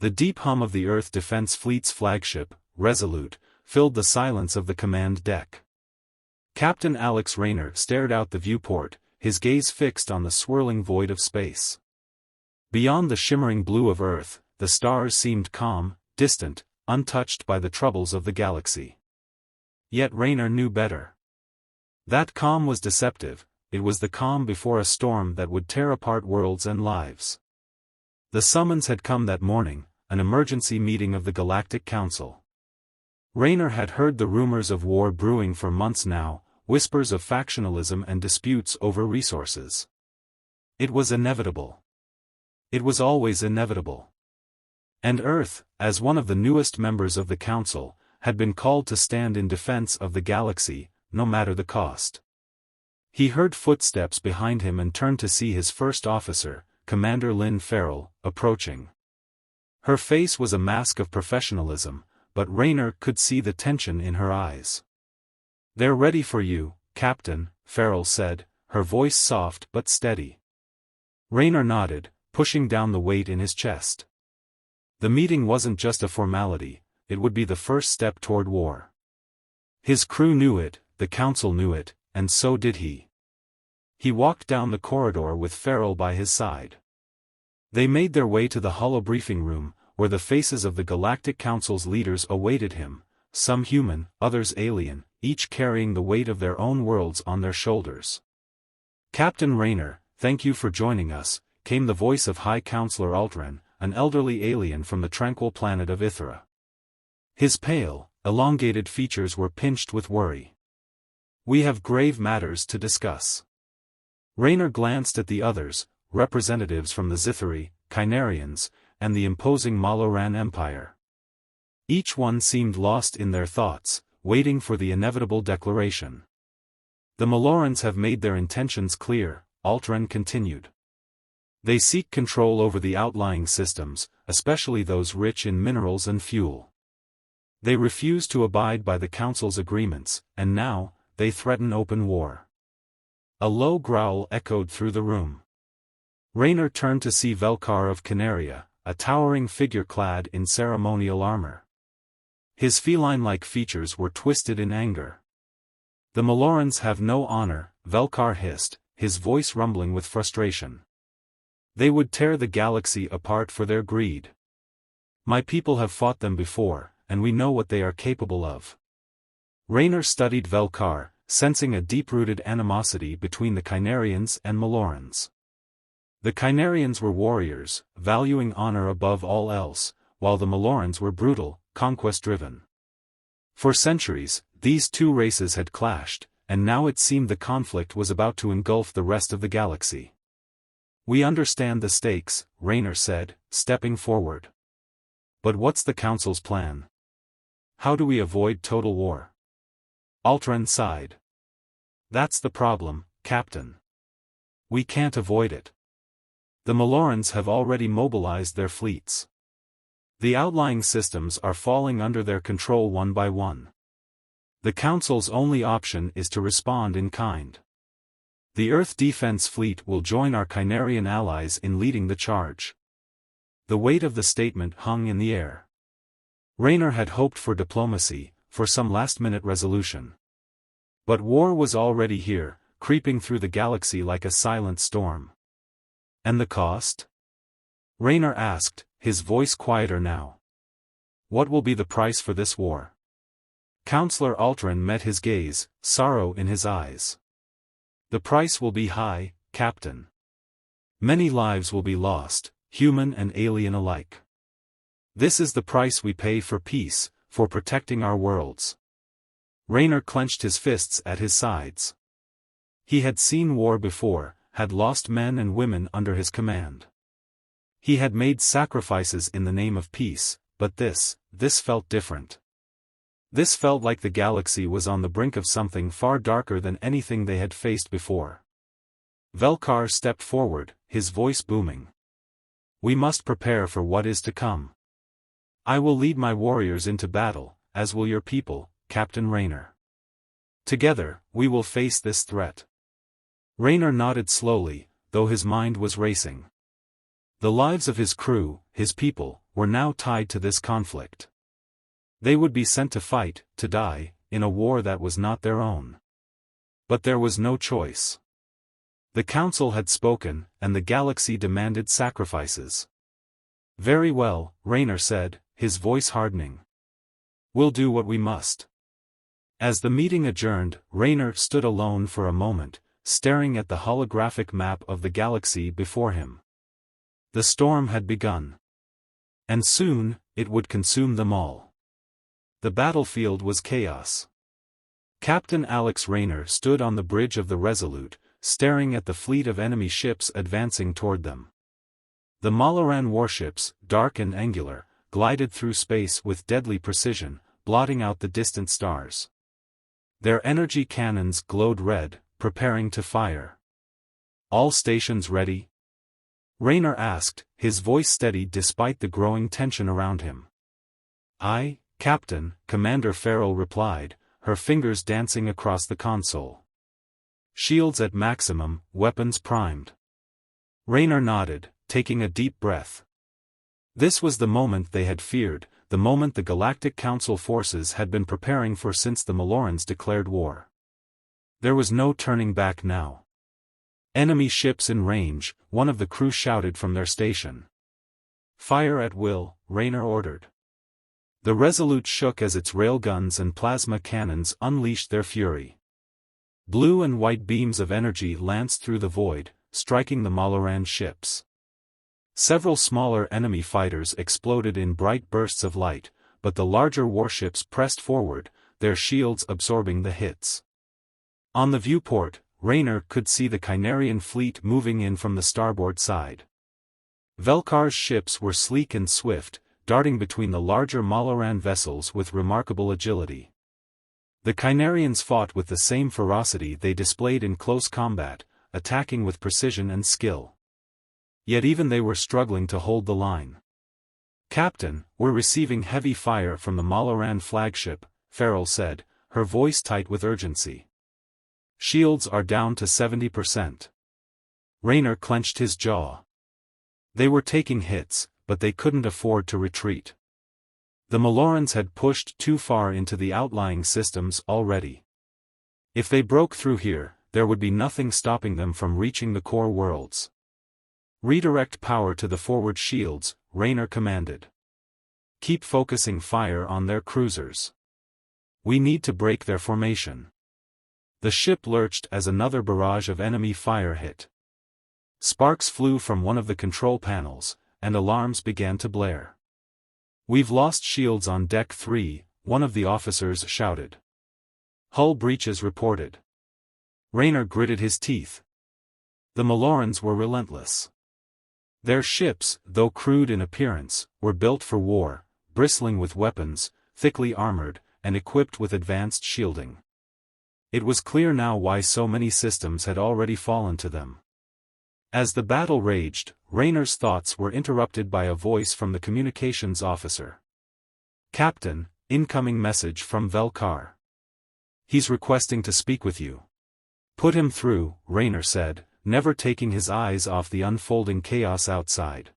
The deep hum of the Earth Defense Fleet's flagship, Resolute, filled the silence of the command deck. Captain Alex Raynor stared out the viewport, his gaze fixed on the swirling void of space. Beyond the shimmering blue of Earth, the stars seemed calm, distant, untouched by the troubles of the galaxy. Yet Raynor knew better. That calm was deceptive. It was the calm before a storm that would tear apart worlds and lives. The summons had come that morning, an emergency meeting of the Galactic Council. Raynor had heard the rumors of war brewing for months now, whispers of factionalism and disputes over resources. It was inevitable. It was always inevitable. And Earth, as one of the newest members of the Council, had been called to stand in defense of the galaxy, no matter the cost. He heard footsteps behind him and turned to see his first officer, Commander Lynn Farrell, approaching. Her face was a mask of professionalism, but Raynor could see the tension in her eyes. "They're ready for you, Captain," Farrell said, her voice soft but steady. Raynor nodded, pushing down the weight in his chest. The meeting wasn't just a formality, it would be the first step toward war. His crew knew it, the Council knew it, and so did he. He walked down the corridor with Farrell by his side. They made their way to the holobriefing room, where the faces of the Galactic Council's leaders awaited him, some human, others alien, each carrying the weight of their own worlds on their shoulders. "Captain Raynor, thank you for joining us," came the voice of High Counselor Altran, an elderly alien from the tranquil planet of Ithra. His pale, elongated features were pinched with worry. "We have grave matters to discuss." Raynor glanced at the others, representatives from the Zithari, Kynarians, and the imposing Maloran Empire. Each one seemed lost in their thoughts, waiting for the inevitable declaration. "The Malorans have made their intentions clear," Altran continued. "They seek control over the outlying systems, especially those rich in minerals and fuel. They refuse to abide by the Council's agreements, and now, they threaten open war." A low growl echoed through the room. Raynor turned to see Velkar of Kynaria, a towering figure clad in ceremonial armor. His feline-like features were twisted in anger. "The Malorans have no honor," Velkar hissed, his voice rumbling with frustration. "They would tear the galaxy apart for their greed. My people have fought them before, and we know what they are capable of." Raynor studied Velkar, sensing a deep-rooted animosity between the Kynarians and Malorans. The Kynarians were warriors, valuing honor above all else, while the Malorans were brutal, conquest-driven. For centuries, these two races had clashed, and now it seemed the conflict was about to engulf the rest of the galaxy. "We understand the stakes," Raynor said, stepping forward. "But what's the Council's plan? How do we avoid total war?" Altran sighed. "That's the problem, Captain. We can't avoid it. The Malorans have already mobilized their fleets. The outlying systems are falling under their control one by one. The Council's only option is to respond in kind. The Earth Defense Fleet will join our Kynarian allies in leading the charge." The weight of the statement hung in the air. Raynor had hoped for diplomacy, for some last-minute resolution. But war was already here, creeping through the galaxy like a silent storm. "And the cost?" Raynor asked, his voice quieter now. "What will be the price for this war?" Counselor Altran met his gaze, sorrow in his eyes. "The price will be high, Captain. Many lives will be lost, human and alien alike. This is the price we pay for peace, for protecting our worlds." Raynor clenched his fists at his sides. He had seen war before, had lost men and women under his command. He had made sacrifices in the name of peace, but this felt different. This felt like the galaxy was on the brink of something far darker than anything they had faced before. Velkar stepped forward, his voice booming. "We must prepare for what is to come. I will lead my warriors into battle, as will your people, Captain Raynor. Together, we will face this threat." Raynor nodded slowly, though his mind was racing. The lives of his crew, his people, were now tied to this conflict. They would be sent to fight, to die, in a war that was not their own. But there was no choice. The Council had spoken, and the galaxy demanded sacrifices. "Very well," Raynor said, his voice hardening. "We'll do what we must." As the meeting adjourned, Raynor stood alone for a moment, staring at the holographic map of the galaxy before him. The storm had begun. And soon, it would consume them all. The battlefield was chaos. Captain Alex Raynor stood on the bridge of the Resolute, staring at the fleet of enemy ships advancing toward them. The Maloran warships, dark and angular, glided through space with deadly precision, blotting out the distant stars. Their energy cannons glowed red, preparing to fire. "All stations ready?" Raynor asked, his voice steady despite the growing tension around him. "Aye, Captain," Commander Farrell replied, her fingers dancing across the console. "Shields at maximum, weapons primed." Raynor nodded, taking a deep breath. This was the moment they had feared, the moment the Galactic Council forces had been preparing for since the Malorans declared war. There was no turning back now. "Enemy ships in range," one of the crew shouted from their station. "Fire at will," Raynor ordered. The Resolute shook as its railguns and plasma cannons unleashed their fury. Blue and white beams of energy lanced through the void, striking the Maloran ships. Several smaller enemy fighters exploded in bright bursts of light, but the larger warships pressed forward, their shields absorbing the hits. On the viewport, Raynor could see the Kynarian fleet moving in from the starboard side. Velkar's ships were sleek and swift, darting between the larger Maloran vessels with remarkable agility. The Kynarians fought with the same ferocity they displayed in close combat, attacking with precision and skill. Yet even they were struggling to hold the line. "Captain, we're receiving heavy fire from the Maloran flagship," Farrell said, her voice tight with urgency. "Shields are down to 70%. Raynor clenched his jaw. They were taking hits, but they couldn't afford to retreat. The Malorans had pushed too far into the outlying systems already. If they broke through here, there would be nothing stopping them from reaching the core worlds. "Redirect power to the forward shields," Raynor commanded. "Keep focusing fire on their cruisers. We need to break their formation." The ship lurched as another barrage of enemy fire hit. Sparks flew from one of the control panels, and alarms began to blare. "We've lost shields on Deck 3, one of the officers shouted. "Hull breaches reported." Raynor gritted his teeth. The Malorans were relentless. Their ships, though crude in appearance, were built for war, bristling with weapons, thickly armored, and equipped with advanced shielding. It was clear now why so many systems had already fallen to them. As the battle raged, Raynor's thoughts were interrupted by a voice from the communications officer. "Captain, incoming message from Velkar. He's requesting to speak with you." "Put him through," Raynor said, never taking his eyes off the unfolding chaos outside.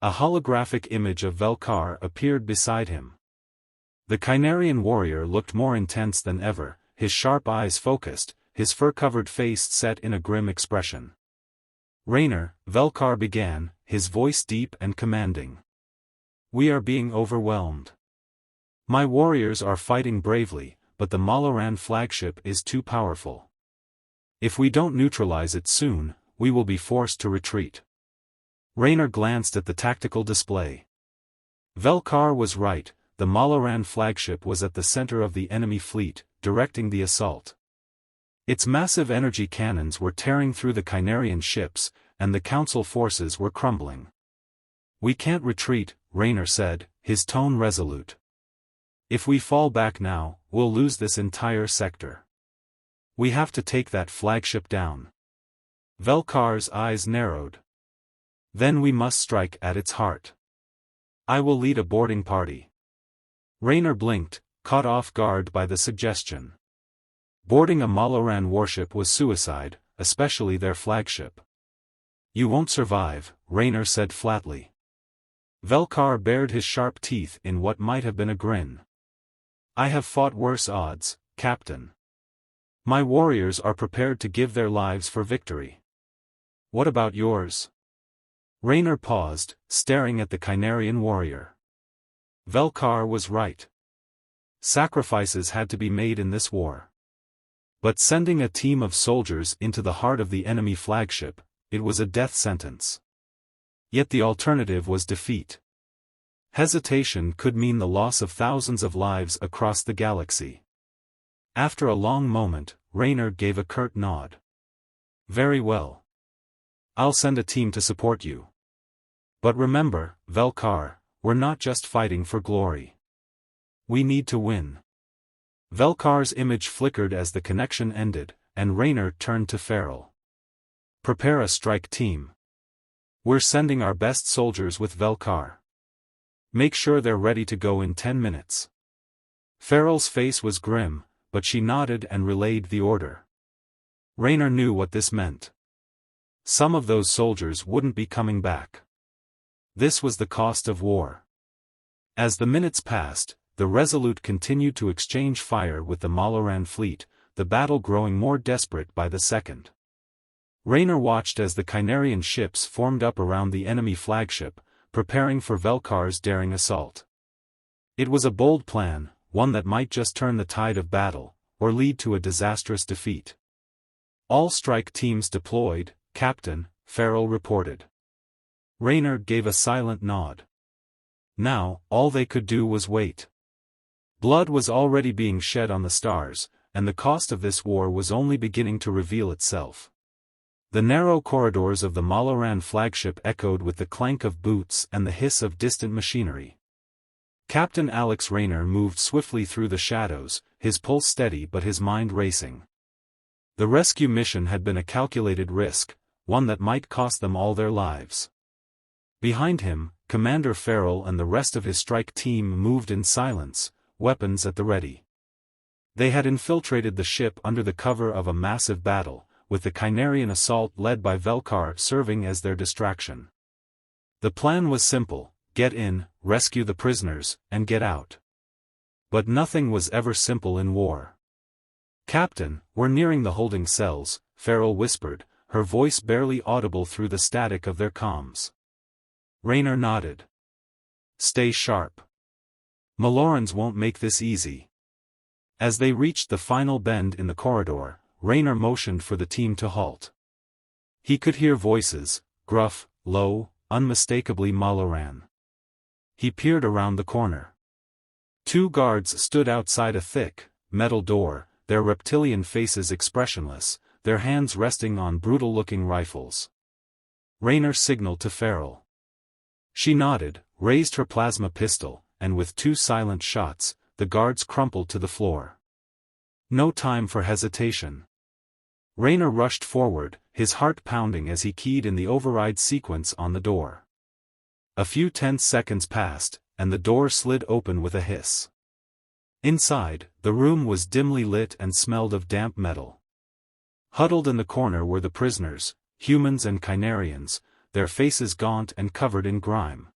A holographic image of Velkar appeared beside him. The Kynarian warrior looked more intense than ever, his sharp eyes focused, his fur-covered face set in a grim expression. "Raynor," Velkar began, his voice deep and commanding. "We are being overwhelmed. My warriors are fighting bravely, but the Maloran flagship is too powerful. If we don't neutralize it soon, we will be forced to retreat." Raynor glanced at the tactical display. Velkar was right, the Maloran flagship was at the center of the enemy fleet, directing the assault. Its massive energy cannons were tearing through the Kynarian ships, and the Council forces were crumbling. "We can't retreat," Raynor said, his tone resolute. "If we fall back now, we'll lose this entire sector. We have to take that flagship down." Velkar's eyes narrowed. "Then we must strike at its heart. I will lead a boarding party." Raynor blinked, caught off guard by the suggestion. Boarding a Maloran warship was suicide, especially their flagship. "You won't survive," Raynor said flatly. Velkar bared his sharp teeth in what might have been a grin. I have fought worse odds, Captain. My warriors are prepared to give their lives for victory. What about yours? Raynor paused, staring at the Kynarian warrior. Velkar was right. Sacrifices had to be made in this war. But sending a team of soldiers into the heart of the enemy flagship, it was a death sentence. Yet the alternative was defeat. Hesitation could mean the loss of thousands of lives across the galaxy. After a long moment, Raynor gave a curt nod. Very well. I'll send a team to support you. But remember, Velkar, we're not just fighting for glory. We need to win. Velkar's image flickered as the connection ended, and Raynor turned to Farrell. Prepare a strike team. We're sending our best soldiers with Velkar. Make sure they're ready to go in 10 minutes. Farrell's face was grim, but she nodded and relayed the order. Raynor knew what this meant. Some of those soldiers wouldn't be coming back. This was the cost of war. As the minutes passed, the Resolute continued to exchange fire with the Maloran fleet, the battle growing more desperate by the second. Raynor watched as the Kynarian ships formed up around the enemy flagship, preparing for Velkar's daring assault. It was a bold plan, one that might just turn the tide of battle, or lead to a disastrous defeat. All strike teams deployed, Captain, Farrell reported. Raynor gave a silent nod. Now, all they could do was wait. Blood was already being shed on the stars, and the cost of this war was only beginning to reveal itself. The narrow corridors of the Maloran flagship echoed with the clank of boots and the hiss of distant machinery. Captain Alex Raynor moved swiftly through the shadows, his pulse steady but his mind racing. The rescue mission had been a calculated risk, one that might cost them all their lives. Behind him, Commander Farrell and the rest of his strike team moved in silence, weapons at the ready. They had infiltrated the ship under the cover of a massive battle, with the Kynarian assault led by Velkar serving as their distraction. The plan was simple: get in, rescue the prisoners, and get out. But nothing was ever simple in war. Captain, we're nearing the holding cells, Farrell whispered, her voice barely audible through the static of their comms. Raynor nodded. Stay sharp. Malorans won't make this easy. As they reached the final bend in the corridor, Raynor motioned for the team to halt. He could hear voices, gruff, low, unmistakably Maloran. He peered around the corner. 2 guards stood outside a thick, metal door, their reptilian faces expressionless, their hands resting on brutal-looking rifles. Raynor signaled to Farrell. She nodded, raised her plasma pistol, and with 2 silent shots, the guards crumpled to the floor. No time for hesitation. Raynor rushed forward, his heart pounding as he keyed in the override sequence on the door. A few tense seconds passed, and the door slid open with a hiss. Inside, the room was dimly lit and smelled of damp metal. Huddled in the corner were the prisoners, humans and Kynarians, their faces gaunt and covered in grime.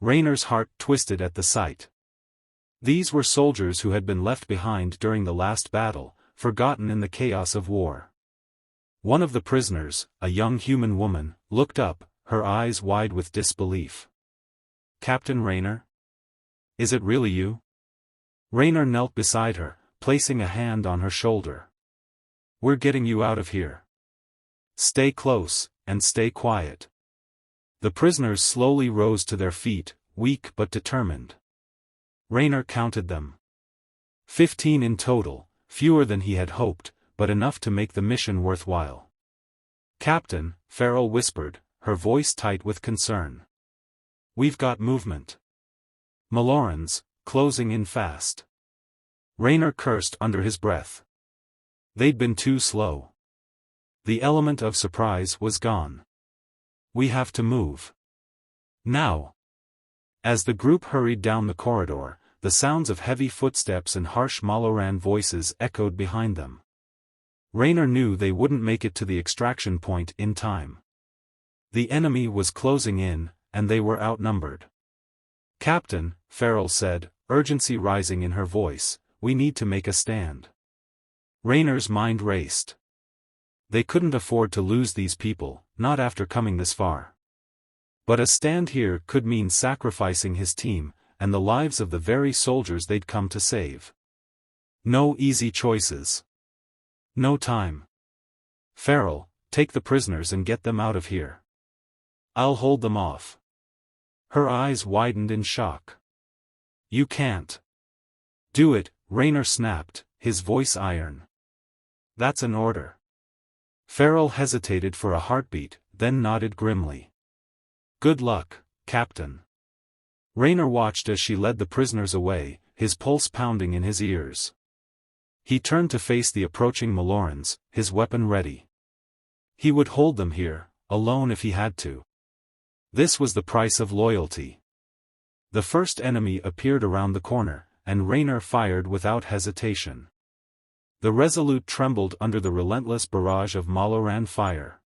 Raynor's heart twisted at the sight. These were soldiers who had been left behind during the last battle, forgotten in the chaos of war. One of the prisoners, a young human woman, looked up, her eyes wide with disbelief. Captain Raynor? Is it really you? Raynor knelt beside her, placing a hand on her shoulder. We're getting you out of here. Stay close, and stay quiet. The prisoners slowly rose to their feet, weak but determined. Raynor counted them. 15 in total, fewer than he had hoped, but enough to make the mission worthwhile. Captain, Farrell whispered, her voice tight with concern. We've got movement. Malorans, closing in fast. Raynor cursed under his breath. They'd been too slow. The element of surprise was gone. We have to move. Now. As the group hurried down the corridor, the sounds of heavy footsteps and harsh Maloran voices echoed behind them. Raynor knew they wouldn't make it to the extraction point in time. The enemy was closing in, and they were outnumbered. Captain, Farrell said, urgency rising in her voice, we need to make a stand. Raynor's mind raced. They couldn't afford to lose these people, not after coming this far. But a stand here could mean sacrificing his team, and the lives of the very soldiers they'd come to save. No easy choices. No time. Farrell, take the prisoners and get them out of here. I'll hold them off. Her eyes widened in shock. You can't. Do it, Raynor snapped, his voice iron. That's an order. Farrell hesitated for a heartbeat, then nodded grimly. Good luck, Captain. Raynor watched as she led the prisoners away, his pulse pounding in his ears. He turned to face the approaching Malorans, his weapon ready. He would hold them here, alone if he had to. This was the price of loyalty. The first enemy appeared around the corner, and Raynor fired without hesitation. The Resolute trembled under the relentless barrage of Maloran fire.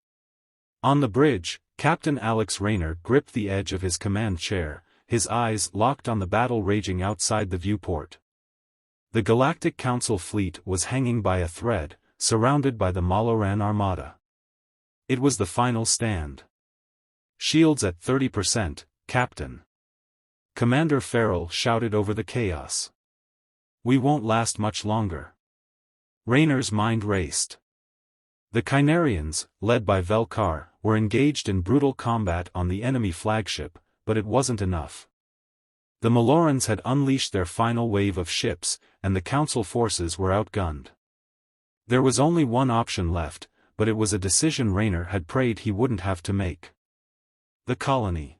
On the bridge, Captain Alex Raynor gripped the edge of his command chair, his eyes locked on the battle raging outside the viewport. The Galactic Council fleet was hanging by a thread, surrounded by the Maloran armada. It was the final stand. Shields at 30%, Captain. Commander Farrell shouted over the chaos. We won't last much longer. Raynor's mind raced. The Kynarians, led by Velkar, were engaged in brutal combat on the enemy flagship, but it wasn't enough. The Malorans had unleashed their final wave of ships, and the Council forces were outgunned. There was only one option left, but it was a decision Raynor had prayed he wouldn't have to make. The colony.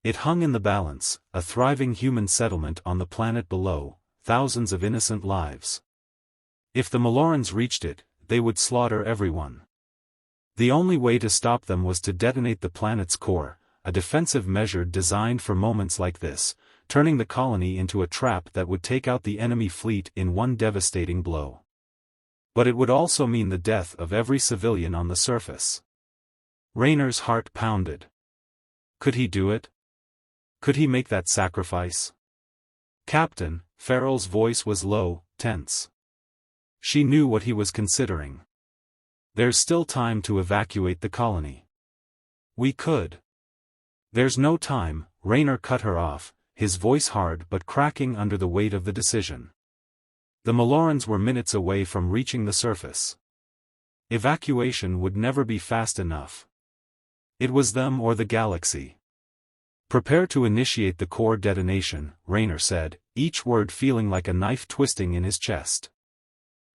It hung in the balance, a thriving human settlement on the planet below, thousands of innocent lives. If the Malorans reached it, they would slaughter everyone. The only way to stop them was to detonate the planet's core, a defensive measure designed for moments like this, turning the colony into a trap that would take out the enemy fleet in one devastating blow. But it would also mean the death of every civilian on the surface. Raynor's heart pounded. Could he do it? Could he make that sacrifice? Captain, Farrell's voice was low, tense. She knew what he was considering. There's still time to evacuate the colony. We could. There's no time, Raynor cut her off, his voice hard but cracking under the weight of the decision. The Malorans were minutes away from reaching the surface. Evacuation would never be fast enough. It was them or the galaxy. Prepare to initiate the core detonation, Raynor said, each word feeling like a knife twisting in his chest.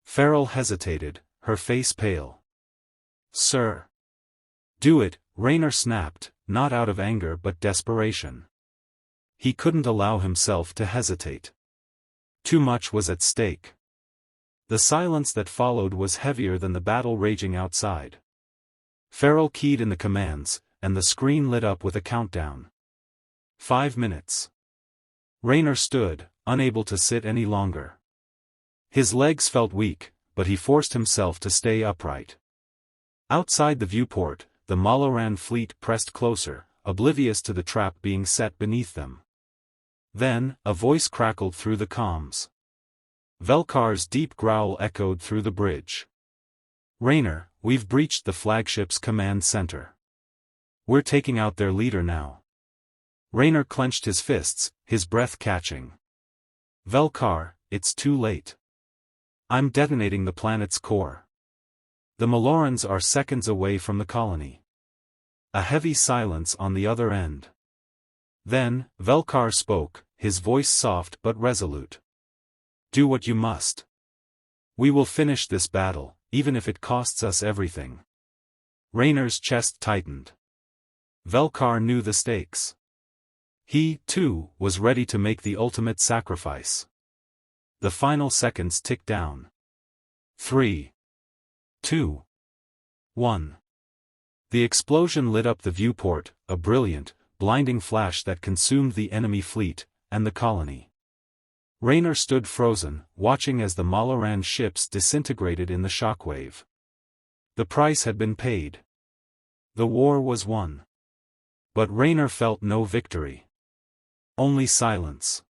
Farrell hesitated, her face pale. Sir. Do it, Raynor snapped, not out of anger but desperation. He couldn't allow himself to hesitate. Too much was at stake. The silence that followed was heavier than the battle raging outside. Farrell keyed in the commands, and the screen lit up with a countdown. 5 minutes. Raynor stood, unable to sit any longer. His legs felt weak, but he forced himself to stay upright. Outside the viewport, the Maloran fleet pressed closer, oblivious to the trap being set beneath them. Then, a voice crackled through the comms. Velkar's deep growl echoed through the bridge. Raynor, we've breached the flagship's command center. We're taking out their leader now. Raynor clenched his fists, his breath catching. Velkar, it's too late. I'm detonating the planet's core. The Malorans are seconds away from the colony. A heavy silence on the other end. Then, Velkar spoke, his voice soft but resolute. Do what you must. We will finish this battle, even if it costs us everything. Raynor's chest tightened. Velkar knew the stakes. He, too, was ready to make the ultimate sacrifice. The final seconds ticked down. 3, 2, 1. The explosion lit up the viewport, a brilliant, blinding flash that consumed the enemy fleet, and the colony. Raynor stood frozen, watching as the Maloran ships disintegrated in the shockwave. The price had been paid. The war was won. But Raynor felt no victory. Only silence.